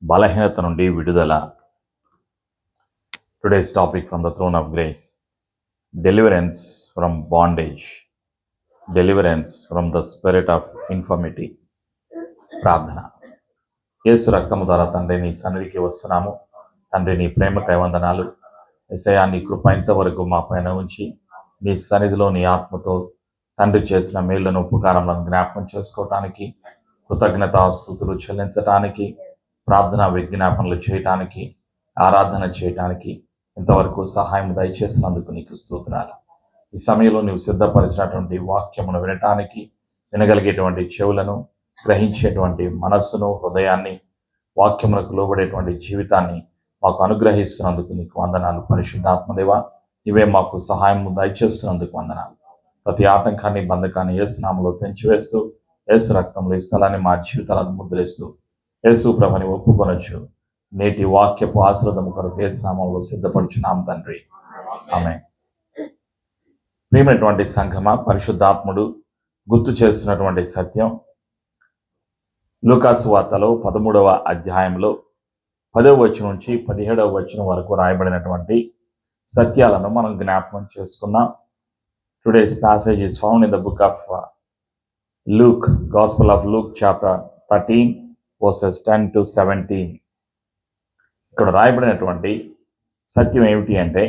బలహీనత నుండి విడుదల. Today's topic from the throne of grace. Deliverance from bondage. Deliverance from the spirit of infirmity. ప్రార్థన. యేసు రక్తము ద్వారా తండ్రి నీ సన్నిధికి వస్తున్నాము. తండ్రి నీ ప్రేమకై వందనాలు. యేసయ్యా నీ కృప ఇంతవరకు మా పైన ఉంచి నీ సన్నిధిలో నీ ఆత్మతో తండ్రి చేసిన మేళ్లను ఉపకారములను జ్ఞాపకం చేసుకోవటానికి, కృతజ్ఞతాస్తుతులు చెల్లించటానికి, ప్రార్థన విజ్ఞాపనలు చేయటానికి, ఆరాధన చేయటానికి ఇంతవరకు సహాయం దయచేసినందుకు నీకు స్తోత్రాలు. ఈ సమయంలో నీవు సిద్ధపరిచినటువంటి వాక్యమును వినటానికి వినగలిగేటువంటి చెవులను, గ్రహించేటువంటి మనస్సును, హృదయాన్ని, వాక్యములకు లోబడేటువంటి జీవితాన్ని మాకు అనుగ్రహిస్తున్నందుకు నీకు వందనాలు. పరిశుద్ధాత్మదేవ, ఇవే మాకు సహాయం దయచేస్తున్నందుకు వందనాలు. ప్రతి ఆటంకాన్ని, బంధకాన్ని యేసు నామములో తెంచివేస్తూ, యేసు రక్తంలో ఈ స్థలాన్ని మా జీవితాలను ముద్రేస్తూ యేసు ప్రభుని ఒప్పుకొనొచ్చు నేటి వాక్యపు ఆశీర్వాదము కొరకు యేసు నామములో సిద్ధపడుచున్నాం తండ్రి. ఆమేన్. ప్రియమైనటువంటి సంఘమా, పరిశుద్ధాత్ముడు గుర్తు చేస్తున్నటువంటి సత్యం లూకాసు వార్తలో 13వ అధ్యాయంలో 10వ వచనం నుంచి 17వ వచనం వరకు రాయబడినటువంటి సత్యాలను మనం జ్ఞాపకం చేసుకున్నాం. Today's passage is found in the book of Luke, Gospel of Luke chapter 13 verses 10 to 17. ఇక్కడ రాయబడినటువంటి సత్యం ఏమిటి అంటే,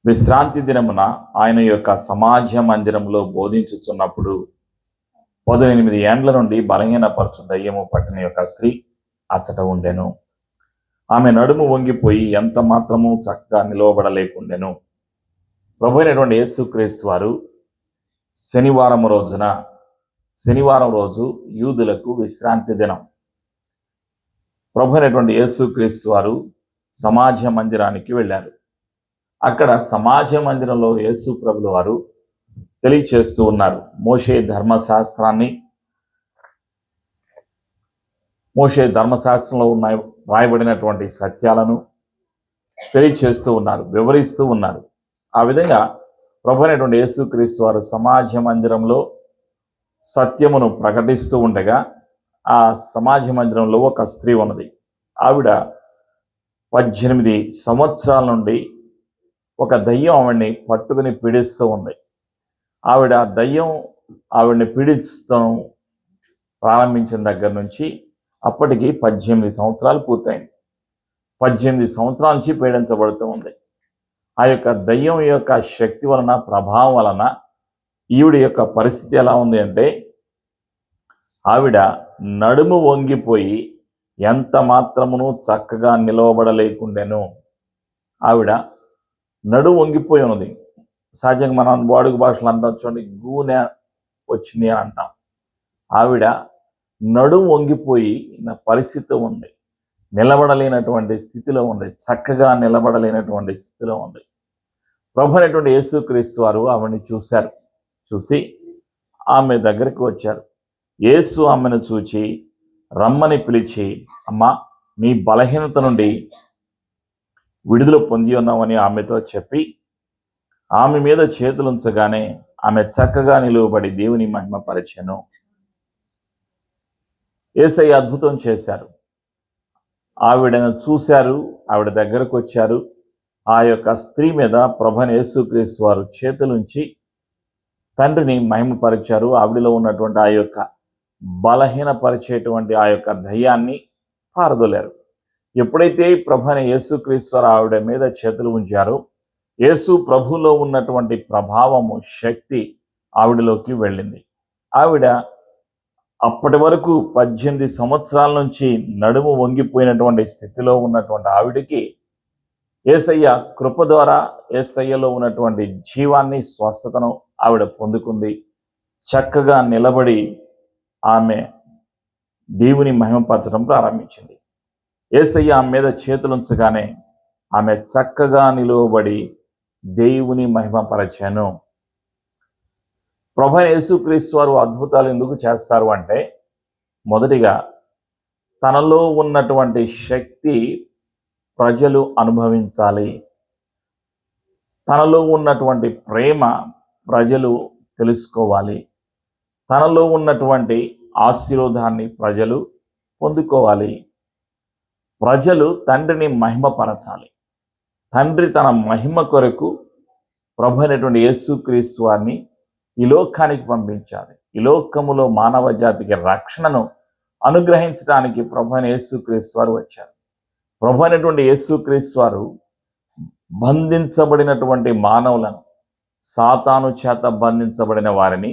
విశ్రాంతి దినమున ఆయన యొక్క సమాజ మందిరంలో బోధించుచున్నప్పుడు 18 ఏండ్ల నుండి బలహీనపరచు దయ్యము పట్టిన యొక్క స్త్రీ అచ్చట ఉండెను. ఆమె నడుము వంగిపోయి ఎంత మాత్రము చక్కగా నిలవబడలేకుండెను. ప్రభు అయినటువంటి యేసుక్రీస్తు వారు శనివారం రోజు యూదులకు విశ్రాంతి దినం. ప్రభు అయినటువంటి యేసుక్రీస్తు వారు సమాజ మందిరానికి వెళ్ళారు. అక్కడ సమాజ మందిరంలో యేసు ప్రభుల వారు తెలియచేస్తూ ఉన్నారు. మోషే ధర్మశాస్త్రంలో రాయబడినటువంటి సత్యాలను తెలియచేస్తూ ఉన్నారు, వివరిస్తూ ఉన్నారు. ఆ విధంగా ప్రభు అయినటువంటి యేసుక్రీస్తు వారు సమాజ మందిరంలో సత్యమును ప్రకటిస్తూ ఉండగా ఆ సమాజ మందిరంలో ఒక స్త్రీ ఉన్నది. ఆవిడ 18 సంవత్సరాల నుండి ఒక దయ్యం ఆవిడ్ని పట్టుకుని పీడిస్తూ ఉంది. ఆవిడ్ని పీడిస్తూ ప్రారంభించిన దగ్గర నుంచి అప్పటికి 18 సంవత్సరాలు పూర్తయింది. 18 సంవత్సరాల నుంచి పీడించబడుతూ ఉంది. ఆ యొక్క దయ్యం యొక్క శక్తి వలన, ప్రభావం వలన ఈవిడ యొక్క పరిస్థితి ఎలా ఉంది అంటే, ఆవిడ నడుము వంగిపోయి ఎంత మాత్రమును చక్కగా నిలవబడలేకుండెను. ఆవిడ నడుము వంగిపోయి ఉన్నది. సహజంగా మనం వాడుక భాషలు అంటాం చూడండి, గూనె వచ్చింది అని అంటాం. ఆవిడ నడుము వంగిపోయి పరిస్థితి ఉంది, నిలబడలేనటువంటి స్థితిలో ఉంది, చక్కగా నిలబడలేనటువంటి స్థితిలో ఉంది. ప్రభు అయినటువంటి యేసుక్రీస్తు వారు ఆమెను చూశారు. చూసి ఆమె దగ్గరికి వచ్చారు. యేసు ఆమెను చూచి రమ్మని పిలిచి, అమ్మా, నీ బలహీనత నుండి విడుదల పొంది ఉన్నామని ఆమెతో చెప్పి ఆమె మీద చేతులుంచగానే ఆమె చక్కగా నిలువబడి దేవుని మహిమపరచెను. యేసయ్య అద్భుతం చేశారు. ఆవిడను చూశారు, ఆవిడ దగ్గరకు వచ్చారు. ఆ యొక్క స్త్రీ మీద ప్రభువైన యేసుక్రీస్తు వారు చేతులుంచి తండ్రిని మహిమపరిచారు. ఆవిడలో ఉన్నటువంటి ఆ యొక్క బలహీనపరిచేటువంటి ఆ యొక్క దయ్యాన్ని పారదోలారు. ఎప్పుడైతే ప్రభువైన యేసుక్రీస్తు వారు ఆవిడ మీద చేతులు ఉంచారో, యేసు ప్రభులో ఉన్నటువంటి ప్రభావము, శక్తి ఆవిడలోకి వెళ్ళింది. ఆవిడ అప్పటి వరకు 18 సంవత్సరాల నుంచి నడుము వంగిపోయినటువంటి స్థితిలో ఉన్నటువంటి ఆవిడికి యేసయ్య కృప ద్వారా, యేసయ్యలో ఉన్నటువంటి జీవాన్ని, స్వస్థతను ఆవిడ పొందుకుంది. చక్కగా నిలబడి ఆమె దేవుని మహిమపరచడం ప్రారంభించింది. యేసయ్య ఆమె మీద చేతులుంచగానే ఆమె చక్కగా నిలువబడి దేవుని మహిమపరచెను. ప్రభువైన యేసుక్రీస్తు వారు అద్భుతాలు ఎందుకు చేస్తారు అంటే, మొదటిగా తనలో ఉన్నటువంటి శక్తి ప్రజలు అనుభవించాలి. తనలో ఉన్నటువంటి ప్రేమ ప్రజలు తెలుసుకోవాలి. తనలో ఉన్నటువంటి ఆశీర్వాదాన్ని ప్రజలు పొందుకోవాలి. ప్రజలు తండ్రిని మహిమపరచాలి. తండ్రి తన మహిమ కొరకు ప్రభు అయినటువంటి యేసుక్రీస్తు వారిని ఈ లోకానికి పంపించాలి. ఈ లోకములో మానవ జాతికి రక్షణను అనుగ్రహించడానికి ప్రభు అయిన యేసుక్రీస్తు వారు వచ్చారు. ప్రభు అయినటువంటి యేసుక్రీస్తు వారు బంధించబడినటువంటి మానవులను, సాతాను చేత బంధించబడిన వారిని,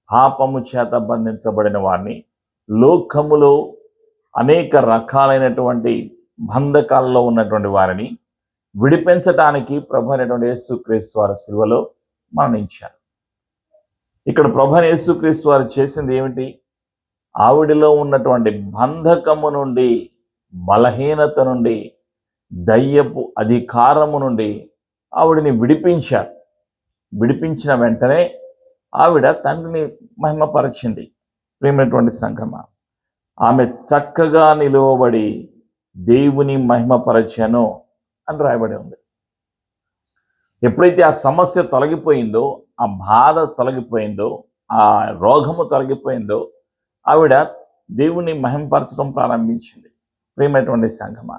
పాపము చేత బంధించబడిన వారిని, లోకములో అనేక రకాలైనటువంటి బంధకాలలో ఉన్నటువంటి వారిని విడిపించటానికి ప్రభు అయినటువంటి యేసుక్రీస్తు వారు సిలువలో మరణించారు. ఇక్కడ ప్రభు అయిన యేసుక్రీస్తు వారు చేసింది ఏమిటి? ఆవిడిలో ఉన్నటువంటి బంధకము నుండి, బలహీనత నుండి, దయ్యపు అధికారము నుండి ఆవిడని విడిపించారు. విడిపించిన వెంటనే ఆవిడ తండ్రిని మహిమపరిచింది. ప్రియమైనటువంటి సంఘమా, ఆమె చక్కగా నిలువబడి దేవుని మహిమపరచాను అని రాయబడి ఉంది. ఎప్పుడైతే ఆ సమస్య తొలగిపోయిందో, ఆ బాధ తొలగిపోయిందో, ఆ రోగము తొలగిపోయిందో, ఆవిడ దేవుని మహిమపరచడం ప్రారంభించింది. ప్రియమైనటువంటి సంఘమా,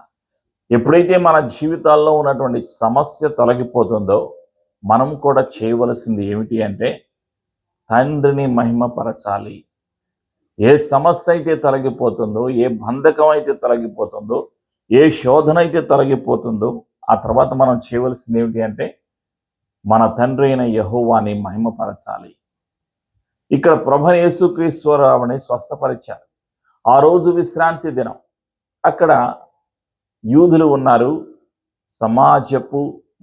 ఎప్పుడైతే మన జీవితాల్లో ఉన్నటువంటి సమస్య తొలగిపోతుందో మనం కూడా చేయవలసింది ఏమిటి అంటే తండ్రిని మహిమపరచాలి. ఏ సమస్య అయితే తొలగిపోతుందో, ఏ బంధకం అయితే తొలగిపోతుందో, ఏ శోధన అయితే తొలగిపోతుందో, ఆ తర్వాత మనం చేయవలసింది ఏమిటి అంటే మన తండ్రి అయిన యెహోవాని మహిమపరచాలి. ఇక్కడ ప్రభు యేసుక్రీస్తు వారు ఆవిడని స్వస్థపరిచారు. ఆ రోజు విశ్రాంతి దినం. అక్కడ యూదులు ఉన్నారు, సమాజపు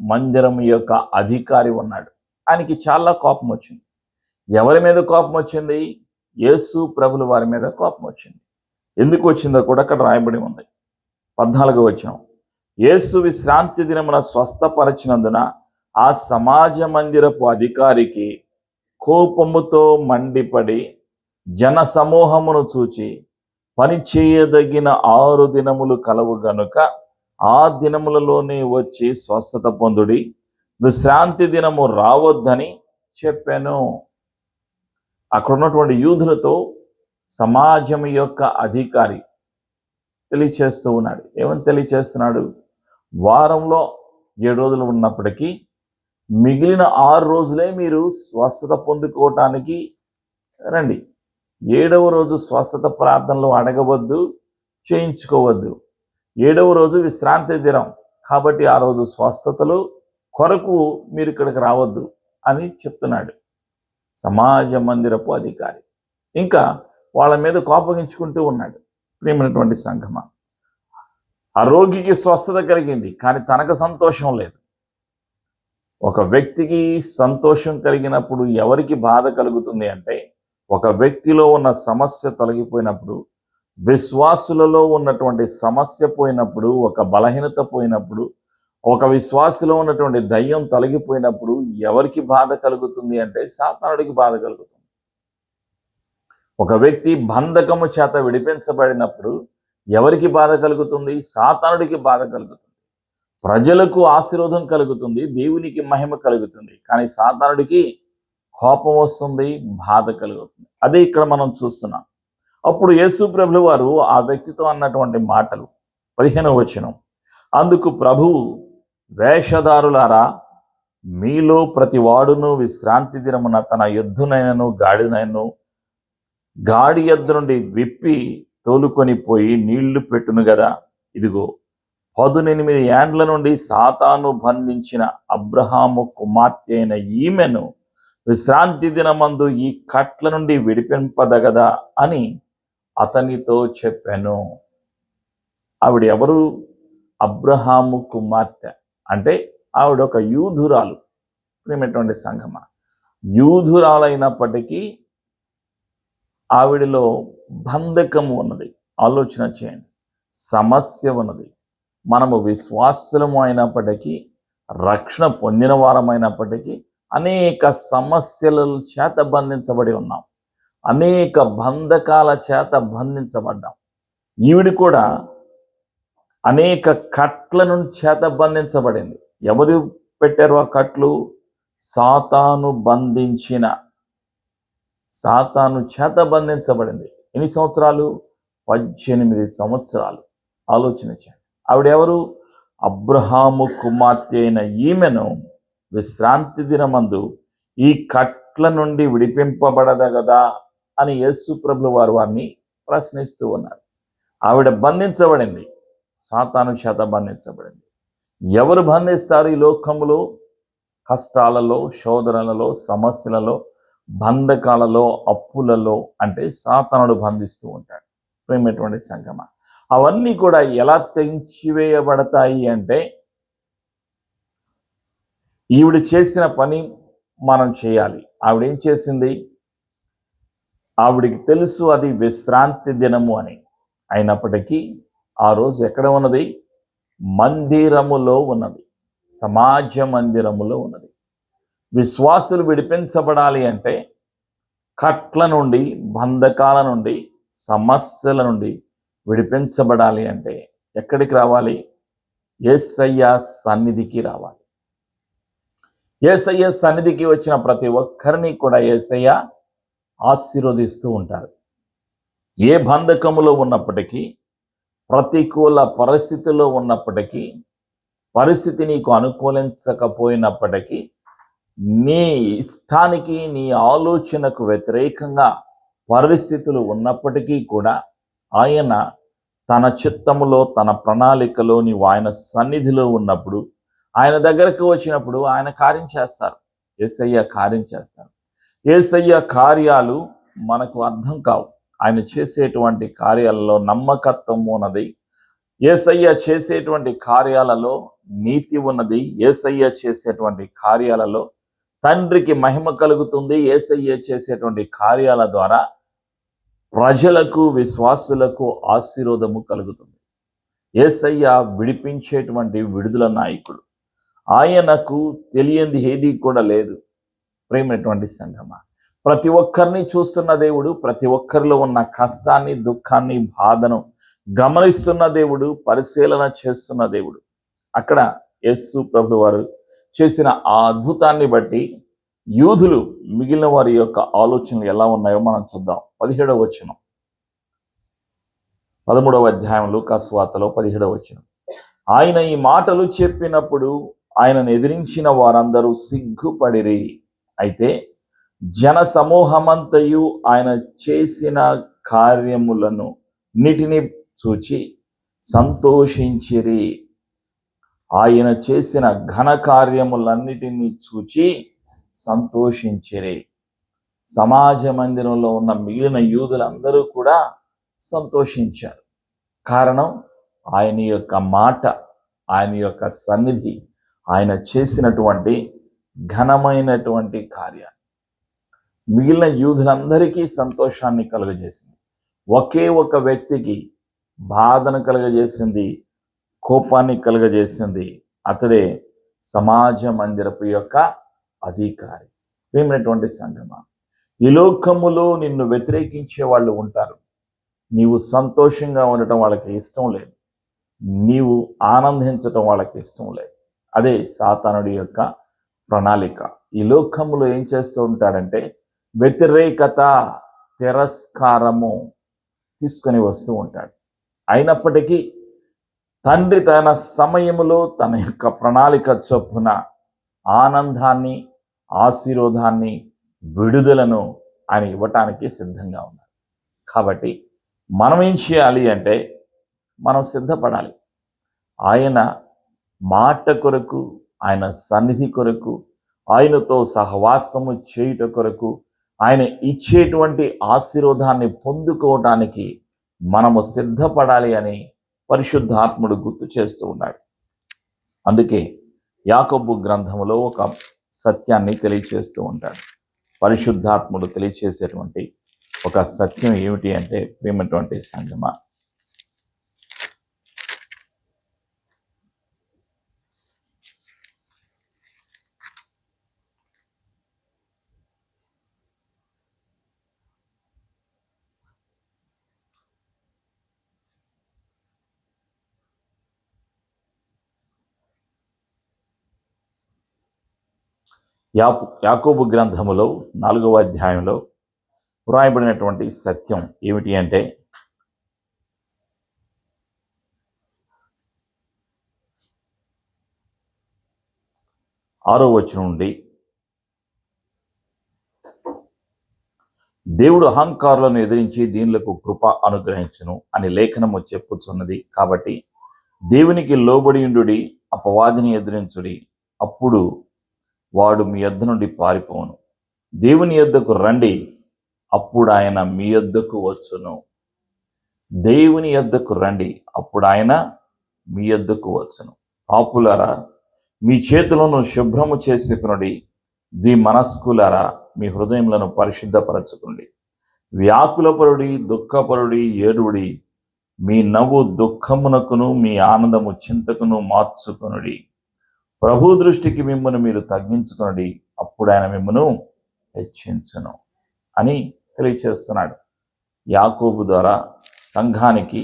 మందిరం యొక్క అధికారి ఉన్నాడు. ఆయనకి చాలా కోపం వచ్చింది. ఎవరి మీద కోపం వచ్చింది? యేసు ప్రభుల వారి మీద కోపం వచ్చింది. ఎందుకు వచ్చిందో కూడా అక్కడ రాయబడి ఉంది. 14వ వచనం, యేసు విశ్రాంతి దినమున స్వస్థపరచినందున ఆ సమాజ మందిరపు అధికారికి కోపముతో మండిపడి జన సమూహమును చూచి, పని చేయదగిన 6 దినములు కలవు గనుక ఆ దినములలోనే వచ్చి స్వస్థత పొందుడి, విశ్రాంతి దినము రావద్దని చెప్పాను. అక్కడ ఉన్నటువంటి యూదులతో సమాజం యొక్క అధికారి తెలియచేస్తూ ఉన్నాడు. ఏమని తెలియచేస్తున్నాడు? వారంలో 7 రోజులు ఉన్నప్పటికీ మిగిలిన 6 రోజులే మీరు స్వస్థత పొందుకోవటానికి రండి. 7వ రోజు స్వస్థత ప్రార్థనలు అడగవద్దు, చేయించుకోవద్దు. 7వ రోజు విశ్రాంతి దినం కాబట్టి ఆ రోజు స్వస్థతలు కొరకు మీరు ఇక్కడికి రావద్దు అని చెప్తున్నాడు సమాజ మందిరపు అధికారి. ఇంకా వాళ్ళ మీద కోపగించుకుంటూ ఉన్నాడు. ప్రియమైనటువంటి సంఘమా, ఆ రోగికి స్వస్థత కలిగింది, కానీ తనకు సంతోషం లేదు. ఒక వ్యక్తికి సంతోషం కలిగినప్పుడు ఎవరికి బాధ కలుగుతుంది అంటే, ఒక వ్యక్తిలో ఉన్న సమస్య తొలగిపోయినప్పుడు, విశ్వాసులలో ఉన్నటువంటి సమస్య పోయినప్పుడు, ఒక బలహీనత పోయినప్పుడు, ఒక విశ్వాసులో ఉన్నటువంటి దయ్యం తొలగిపోయినప్పుడు ఎవరికి బాధ కలుగుతుంది అంటే సాతానుడికి బాధ కలుగుతుంది. ఒక వ్యక్తి బంధకము చేత విడిపించబడినప్పుడు ఎవరికి బాధ కలుగుతుంది? సాతానుడికి బాధ కలుగుతుంది. ప్రజలకు ఆశీర్వాదం కలుగుతుంది, దేవునికి మహిమ కలుగుతుంది, కానీ సాతానుడికి కోపం వస్తుంది, బాధ కలుగుతుంది. అదే ఇక్కడ మనం చూస్తున్నాం. అప్పుడు యేసు ప్రభువు వారు ఆ వ్యక్తితో అన్నటువంటి మాటలు 15వ వచనం, అందుకు ప్రభువు, వేషధారులారా, మీలో ప్రతి వాడును విశ్రాంతి దినమున తన ఎద్దునైనను గాడినైనను గాడి ఎద్దు నుండి విప్పి తోలుకొని పోయి నీళ్లు పెట్టును కదా. ఇదిగో 18 ఏండ్ల నుండి సాతాను బంధించిన అబ్రహాము కుమార్తె అయిన ఈమెను విశ్రాంతి దినమందు ఈ కట్ల నుండి విడిపింపదగదా అని అతనితో చెప్పాను. ఆవిడ ఎవరు? అబ్రహాము కుమార్తె అంటే ఆవిడ ఒక యూదురాలు. ప్రియమైనటువంటి సంఘమా, యూదురాలైనప్పటికీ ఆవిడలో బంధకము ఉన్నది. ఆలోచన చేయండి, సమస్య ఉన్నది. మనము విశ్వాసులము అయినప్పటికీ, రక్షణ పొందిన వారమైనప్పటికీ అనేక సమస్యల చేత బంధించబడి ఉన్నాం, అనేక బంధకాల చేత బంధించబడ్డాం. ఈవిడ కూడా అనేక కట్ల నుంచి చేత బంధించబడింది. ఎవరు పెట్టారు ఆ కట్లు? సాతాను బంధించిన, సాతాను చేత బంధించబడింది. ఎన్ని సంవత్సరాలు? 18 సంవత్సరాలు. ఆలోచన చేయండి. ఆవిడెవరు? అబ్రహాము కుమార్తె అయిన ఈమెను విశ్రాంతి దినమందు ఈ కట్ల నుండి విడిపింపబడదగదా అని యేసు ప్రభుల వారు వారిని ప్రశ్నిస్తూ ఉన్నారు. ఆవిడ బంధించబడింది, సాతాను చేత బంధించబడింది. ఎవరు బంధిస్తారు ఈ లోకములో? కష్టాలలో, శోధనలలో, సమస్యలలో, బంధకాలలో, అప్పులలో అంటే సాతానుడు బంధిస్తూ ఉంటాడు. ప్రేమటువంటి సంగమ, అవన్నీ కూడా ఎలా తెంచివేయబడతాయి అంటే ఈవిడ చేసిన పని మనం చేయాలి. ఆవిడేం చేసింది? ఆవిడికి తెలుసు అది విశ్రాంతి దినము అని. అయినప్పటికీ ఆ రోజు ఎక్కడ ఉన్నది? మందిరములో ఉన్నది, సమాజ మందిరములో ఉన్నది. విశ్వాసులు విడిపించబడాలి అంటే కట్ల నుండి, బంధకాల నుండి, సమస్యల నుండి విడిపించబడాలి అంటే ఎక్కడికి రావాలి? యేసయ్య సన్నిధికి రావాలి. యేసయ్య సన్నిధికి వచ్చిన ప్రతి ఒక్కరిని కూడా యేసయ్య ఆశీర్వదిస్తూ ఉంటారు. ఏ బంధకములో ఉన్నప్పటికీ, ప్రతికూల పరిస్థితిలో ఉన్నప్పటికీ, పరిస్థితి నీకు అనుకూలించకపోయినప్పటికీ, నీ ఇష్టానికి, నీ ఆలోచనకు వ్యతిరేకంగా పరిస్థితులు ఉన్నప్పటికీ కూడా ఆయన తన చిత్తములో, తన ప్రణాళికలో నీవు ఆయన సన్నిధిలో ఉన్నప్పుడు, ఆయన దగ్గరకు వచ్చినప్పుడు ఆయన కార్యం చేస్తారు. యేసయ్య కార్యం చేస్తారు. యేసయ్య కార్యాలు మనకు అర్థం కావు. ఆయన చేసేటువంటి కార్యాలలో నమ్మకత్వం ఉన్నది. యేసయ్య చేసేటువంటి కార్యాలలో నీతి ఉన్నది. యేసయ్య చేసేటువంటి కార్యాలలో తండ్రికి మహిమ కలుగుతుంది. యేసయ్య చేసేటువంటి కార్యాల ద్వారా ప్రజలకు, విశ్వాసులకు ఆశీర్వాదము కలుగుతుంది. యేసయ్య విడిపించేటువంటి విడుదల నాయకుడు. ఆయనకు తెలియంది ఏది కూడా లేదు. ప్రేమైనటువంటి సంగమ, ప్రతి ఒక్కరిని చూస్తున్న దేవుడు, ప్రతి ఒక్కరిలో ఉన్న కష్టాన్ని, దుఃఖాన్ని, బాధను గమనిస్తున్న దేవుడు, పరిశీలన చేస్తున్న దేవుడు. అక్కడ యేసు ప్రభు వారు చేసిన ఆ అద్భుతాన్ని బట్టి యూదులు, మిగిలిన వారి యొక్క ఆలోచనలు ఎలా ఉన్నాయో మనం చూద్దాం. 17వ వచనం, 13వ అధ్యాయం లూకాసు వార్తలో 17వ వచనం. ఆయన ఈ మాటలు చెప్పినప్పుడు ఆయనను ఎదిరించిన వారందరూ సిగ్గుపడిరి. అయితే జన సమూహమంతయు ఆయన చేసిన కార్యములను నీటిని చూచి సంతోషించిరి. ఆయన చేసిన ఘన కార్యములన్నిటినీ చూచి సంతోషించిరి. సమాజ మందిరంలో ఉన్న మిగిలిన యూదులందరూ కూడా సంతోషించారు. కారణం ఆయన యొక్క మాట, ఆయన యొక్క సన్నిధి, ఆయన చేసినటువంటి ఘనమైనటువంటి కార్యాలు మిగిలిన యూదులందరికీ సంతోషాన్ని కలుగజేసింది. ఒకే ఒక వ్యక్తికి బాధను కలుగజేసింది, కోపాన్ని కలుగజేసింది. అతడే సమాజ మందిరపు యొక్క అధికారి. ప్రియమైనటువంటి సంగమ, ఈ లోకములో నిన్ను వ్యతిరేకించే వాళ్ళు ఉంటారు. నీవు సంతోషంగా ఉండటం వాళ్ళకి ఇష్టం లేదు, నీవు ఆనందించటం వాళ్ళకి ఇష్టం లేదు. అదే సాతానుడి యొక్క ప్రణాళిక. ఈ లోకములో ఏం చేస్తూ ఉంటాడంటే వ్యతిరేకత, తిరస్కారము తీసుకొని వస్తూ ఉంటాడు. అయినప్పటికీ తండ్రి తన సమయములో తన యొక్క ప్రణాళిక చొప్పున ఆనందాన్ని, ఆశీర్వాదాన్ని, విడుదలను ఆయన ఇవ్వటానికి సిద్ధంగా ఉన్నారు. కాబట్టి మనం ఏం చేయాలి అంటే మనం సిద్ధపడాలి. ఆయన మాట కొరకు, ఆయన సన్నిధి కొరకు, ఆయనతో సహవాసము చేయుట కొరకు, ఆయన ఇచ్చేటువంటి ఆశీర్వాదాన్ని పొందుకోవటానికి మనము సిద్ధపడాలి అని పరిశుద్ధాత్ముడు గుర్తు చేస్తూ ఉన్నాడు. అందుకే యాకోబు గ్రంథములో ఒక సత్యాన్ని తెలియచేస్తూ ఉంటాడు. పరిశుద్ధాత్ముడు తెలియచేసేటువంటి ఒక సత్యం ఏమిటి అంటే, ప్రేమటువంటి సంగమ, యాకోబు గ్రంథములో 4వ అధ్యాయంలో వ్రాయబడినటువంటి సత్యం ఏమిటి అంటే, 6వ వచనం నుండి, దేవుడు అహంకారులను ఎదిరించి దీనులకు కృప అనుగ్రహించును అని లేఖనము చెప్పుచున్నది. కాబట్టి దేవునికి లోబడియుండుడి, అపవాదిని ఎదిరించుడి, అప్పుడు వాడు మీ యొద్ద నుండి పారిపోను. దేవుని యొద్దకు రండి, అప్పుడు ఆయన మీ యొద్దకు వచ్చును. దేవుని యొద్దకు రండి, అప్పుడు ఆయన మీ యొద్దకు వచ్చును. పాపులారా, మీ చేతులను శుభ్రము చేసుకునుడి, ద్విమనస్కులారా, మీ హృదయములను పరిశుద్ధపరచుకోండి. వ్యాకులపరుడి, దుఃఖపరుడి, ఏడుడి, మీ నవ్వు దుఃఖమునకును మీ ఆనందము చింతకును మార్చుకొనుడి. ప్రభు దృష్టికి మిమ్మల్ని మీరు తగ్గించుకొనుడి, అప్పుడు ఆయన మిమ్మను హెచ్చించును అని తెలియచేస్తున్నాడు. యాకోబు ద్వారా సంఘానికి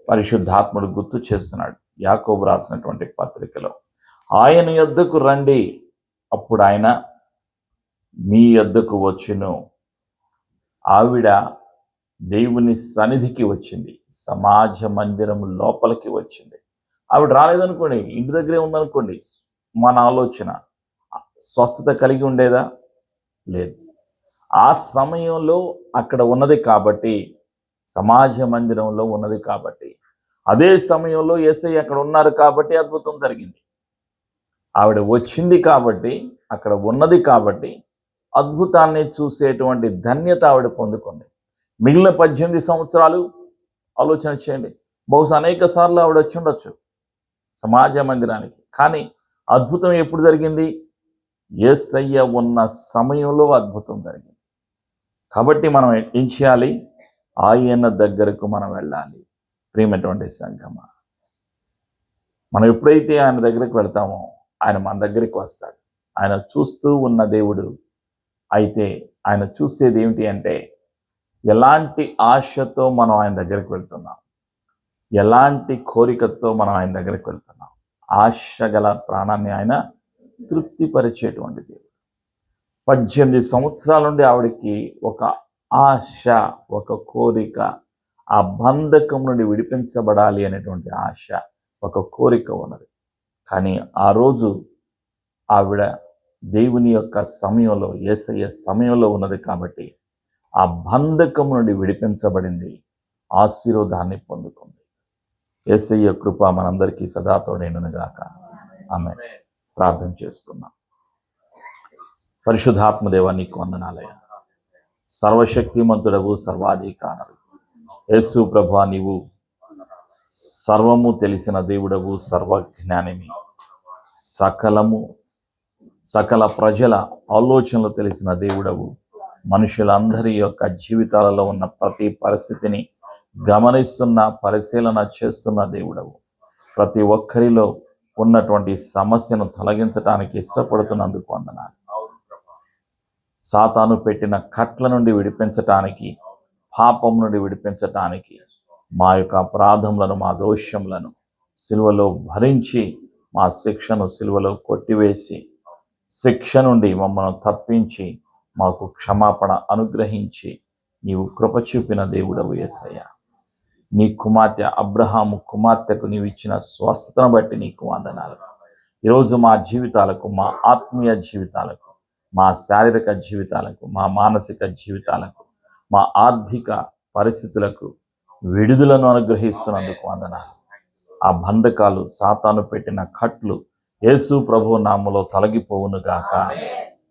పరిశుద్ధాత్ముడు గుర్తు చేస్తున్నాడు. యాకోబు రాసినటువంటి పత్రికలో, ఆయన యొద్దకు రండి, అప్పుడు ఆయన మీ యొద్దకు వచ్చును. ఆవిడ దేవుని సన్నిధికి వచ్చింది, సమాజ మందిరం లోపలికి వచ్చింది. ఆవిడ రాలేదనుకోండి, ఇంటి దగ్గరే ఉందనుకోండి, మన ఆలోచన స్వస్థత కలిగి ఉండేదా? లేదు. ఆ సమయంలో అక్కడ ఉన్నది కాబట్టి, సమాజ మందిరంలో ఉన్నది కాబట్టి, అదే సమయంలో యేసయ్య అక్కడ ఉన్నారు కాబట్టి అద్భుతం జరిగింది. ఆవిడ వచ్చింది కాబట్టి, అక్కడ ఉన్నది కాబట్టి అద్భుతాన్ని చూసేటువంటి ధన్యత ఆవిడ పొందుకుంది. మిగిలిన 18 సంవత్సరాలు ఆలోచన చేయండి, బహుశా అనేక సార్లు ఆవిడ వచ్చి ఉండొచ్చు సమాజ మందిరానికి. కానీ అద్భుతం ఎప్పుడు జరిగింది? యేసయ్య ఉన్న సమయంలో అద్భుతం జరిగింది. కాబట్టి మనం ఏం చేయాలి? ఆయన దగ్గరకు మనం వెళ్ళాలి. ప్రియమైనటువంటి సంఘమా, మనం ఎప్పుడైతే ఆయన దగ్గరికి వెళ్తామో ఆయన మన దగ్గరికి వస్తాడు. ఆయన చూస్తూ ఉన్న దేవుడు. అయితే ఆయన చూసేది ఏమిటి అంటే, ఎలాంటి ఆశతో మనం ఆయన దగ్గరికి వెళ్తున్నాం, ఎలాంటి కోరికతో మనం ఆయన దగ్గరికి వెళ్తున్నాం. ఆశ గల ప్రాణాన్ని ఆయన తృప్తిపరిచేటువంటి దేవుడు. 18 సంవత్సరాల నుండి ఆవిడికి ఒక ఆశ, ఒక కోరిక, ఆ బంధకం నుండి విడిపించబడాలి అనేటువంటి ఆశ, ఒక కోరిక ఉన్నది. కానీ ఆ రోజు ఆవిడ దేవుని యొక్క సమయంలో, యేసయ్య సమయంలో ఉన్నది కాబట్టి ఆ బంధకం నుండి విడిపించబడింది, ఆశీర్వాదాన్ని పొందుకుంది. యేసయ్య కృప మనందరికీ సదా తోడైనను గాక. ఆమేన్. ప్రార్థన చేసుకుందాం. పరిశుద్ధాత్మదేవ, నీకు వందనాలయ. సర్వశక్తిమంతుడవు, సర్వాధికారుడు యేసు ప్రభువా, నీవు సర్వము తెలిసిన దేవుడవు, సర్వజ్ఞానివి. సకల ప్రజల ఆలోచనలు తెలిసిన దేవుడవు. మనుషులందరి యొక్క జీవితాలలో ఉన్న ప్రతి పరిస్థితిని గమనిస్తున్న, పరిశీలన చేస్తున్న దేవుడవు. ప్రతి ఒక్కరిలో ఉన్నటువంటి సమస్యను తొలగించడానికి ఇష్టపడుతున్నందుకు వందనాలు. సాతాను పెట్టిన కట్ల నుండి విడిపించటానికి, పాపం నుండి విడిపించటానికి, మా యొక్క అపరాధములను, మా దోషములను సిలువలో భరించి, మా శిక్షను సిలువలో కొట్టివేసి, శిక్ష నుండి మమ్మల్ని తప్పించి, మాకు క్షమాపణ అనుగ్రహించి నీవు కృప చూపిన దేవుడవు యేసయ్య. నీ కుమార్తె అబ్రహాము కుమార్తెకు నీవు ఇచ్చిన స్వస్థతను బట్టి నీకు వందనాలు. ఈరోజు మా జీవితాలకు, మా ఆత్మీయ జీవితాలకు, మా శారీరక జీవితాలకు, మా మానసిక జీవితాలకు, మా ఆర్థిక పరిస్థితులకు విడుదలను అనుగ్రహిస్తున్నందుకు వందనాలు. ఆ బంధకాలు, సాతాను పెట్టిన కట్లు యేసు ప్రభువు నామములో తొలగిపోవును గాక.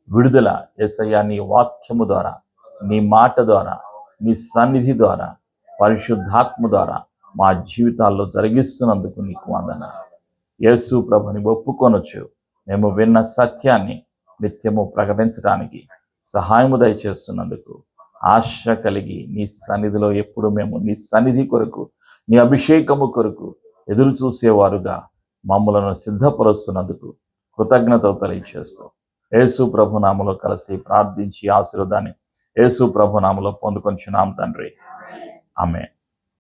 విడుదల యేసయ్య నీ వాక్యము ద్వారా, నీ మాట ద్వారా, నీ సన్నిధి ద్వారా, పరిశుద్ధాత్మ ద్వారా మా జీవితాల్లో జరిగిస్తున్నందుకు నీకు వందనాలు. యేసు ప్రభుని ఒప్పుకొనొచ్చు. మేము విన్న సత్యాన్ని నిత్యము ప్రకటించడానికి సహాయము దయచేస్తున్నందుకు, ఆశ కలిగి నీ సన్నిధిలో ఎప్పుడు మేము నీ సన్నిధి కొరకు, నీ అభిషేకము కొరకు ఎదురు చూసేవారుగా మమ్మలను సిద్ధపరుస్తున్నందుకు కృతజ్ఞతలు తెలియచేస్తూ యేసు ప్రభు నామములో కలిసి ప్రార్థించి ఆశీర్వాదాన్ని యేసు ప్రభు నామములో పొందుకొంచున్నాం తండ్రి. ఆమేన్.